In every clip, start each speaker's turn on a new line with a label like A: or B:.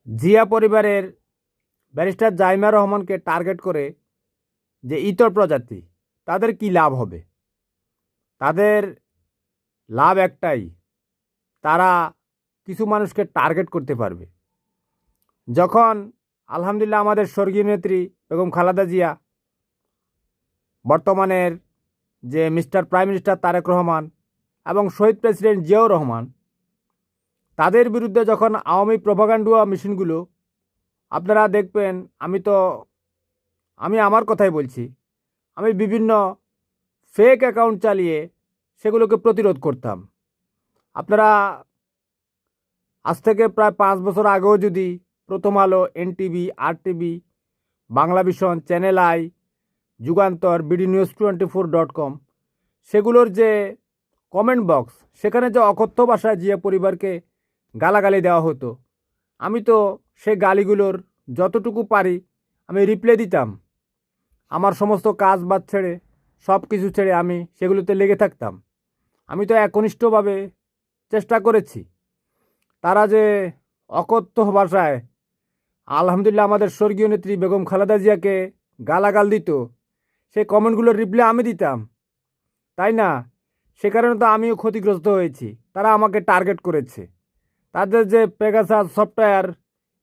A: জিয়া পরিবারের ব্যারিস্টার জাইমা রহমানকে টার্গেট করে যে ইতর প্রজাতি তাদের কি লাভ হবে? তাদের লাভ একটাই, তারা কিছু মানুষকে টার্গেট করতে পারবে। যখন আলহামদুলিল্লাহ আমাদের স্বর্গীয় নেত্রী বেগম খালেদা জিয়া, বর্তমানের যে mister prime minister Tarique Rahman এবং শহীদ প্রেসিডেন্ট জিয়াউর রহমান, তাদের বিরুদ্ধে যখন আওয়ামী প্রোপাগান্ডা মেশিনগুলো, আপনারা দেখবেন, আমি আমার কথাই বলছি, আমি বিভিন্ন ফেক অ্যাকাউন্ট চালিয়ে সেগুলোকে প্রতিরোধ করতাম। আপনারা আজ থেকে প্রায় 5 বছর আগেও যদি প্রথম আলো, NTV, RTV, Bangla vision, channel I, Jugantor, bdnews24.com সেগুলোর যে কমেন্ট বক্স, সেখানে যে অকথ্য ভাষায় জিয়া পরিবারকে গালাগালি দেওয়া হতো, আমি তো সে গালিগুলোর যতটুকু পারি আমি রিপ্লাই দিতাম। আমার সমস্ত কাজ বাদ ছেড়ে, সব কিছু ছেড়ে আমি সেগুলোতে লেগে থাকতাম। আমি তো একনিষ্ঠভাবে চেষ্টা করেছি। তারা যে অকথ্য ভাষায় আলহামদুলিল্লাহ আমাদের স্বর্গীয় নেত্রী বেগম খালেদা জিয়াকে গালাগাল দিত, সেই কমেন্টগুলোর রিপ্লাই আমি দিতাম, তাই না? সে কারণে তো আমিও ক্ষতিগ্রস্ত হয়েছি। তারা আমাকে টার্গেট করেছে। তাদের যে পেগাসাস সফটওয়্যার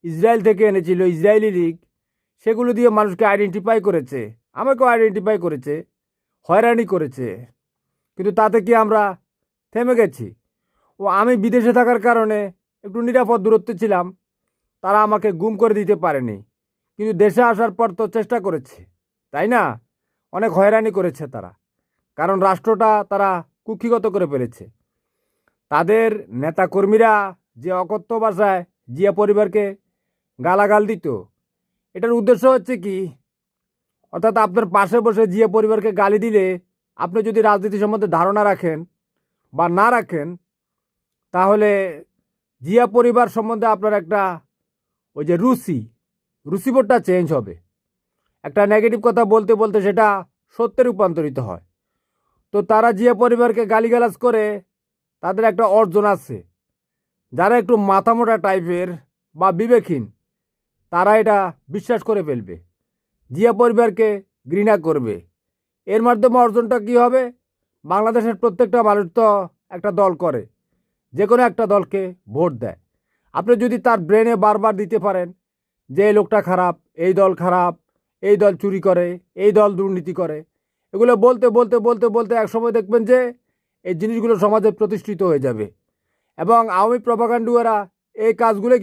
A: ইসরায়েল থেকে এনেছিল, ইসরায়েলি লিগ, সেগুলো দিয়ে মানুষকে আইডেন্টিফাই করেছে, আমাকেও আইডেন্টিফাই করেছে, হয়রানি করেছে। কিন্তু তাতে কি আমরা থেমে গেছি? আমি বিদেশে থাকার কারণে একটু নিরাপদ দূরত্বে ছিলাম, তারা আমাকে গুম করে দিতে পারেনি। কিন্তু দেশে আসার পর তো চেষ্টা করেছে, তাই না? অনেক হয়রানি করেছে তারা, কারণ রাষ্ট্রটা তারা কুক্ষিগত করে ফেলেছে। তাদের নেতাকর্মীরা যে অকথ্য ভাষায় জিয়া পরিবারকে গালাগাল দিত, এটার উদ্দেশ্য হচ্ছে কি? অর্থাৎ আপনার পাশে বসে জিয়া পরিবারকে গালি দিলে, আপনি যদি রাজনীতি সম্বন্ধে ধারণা রাখেন বা না রাখেন, তাহলে জিয়া পরিবার সম্বন্ধে আপনার একটা ওই যে রুচিবোধটা চেঞ্জ হবে। একটা নেগেটিভ কথা বলতে বলতে সেটা সত্যে রূপান্তরিত হয়। তো তারা জিয়া পরিবারকে গালিগালাজ করে, তাদের একটা অর্জন আছে। যারা একটু মাথামোটা টাইপের বা বিবেকহীন, তারা এটা বিশ্বাস করে ফেলবে, জিয়া পরিবারকে ঘৃণা করবে। এর মাধ্যমে অর্জনটা কি হবে? বাংলাদেশের প্রত্যেকটা মানুষ তো একটা দল করে, যে কোনো একটা দলকে ভোট দেয়। আপনি যদি তার ব্রেনে বারবার দিতে পারেন যে এই লোকটা খারাপ, এই দল খারাপ, এই দল চুরি করে, এই দল দুর্নীতি করে, এগুলো বলতে বলতে বলতে বলতে একসময় দেখবেন যে এই জিনিসগুলো সমাজে প্রতিষ্ঠিত হয়ে যাবে এবং আওয়ামী প্রোপাগান্ডুয়ারা এই কাজগুলো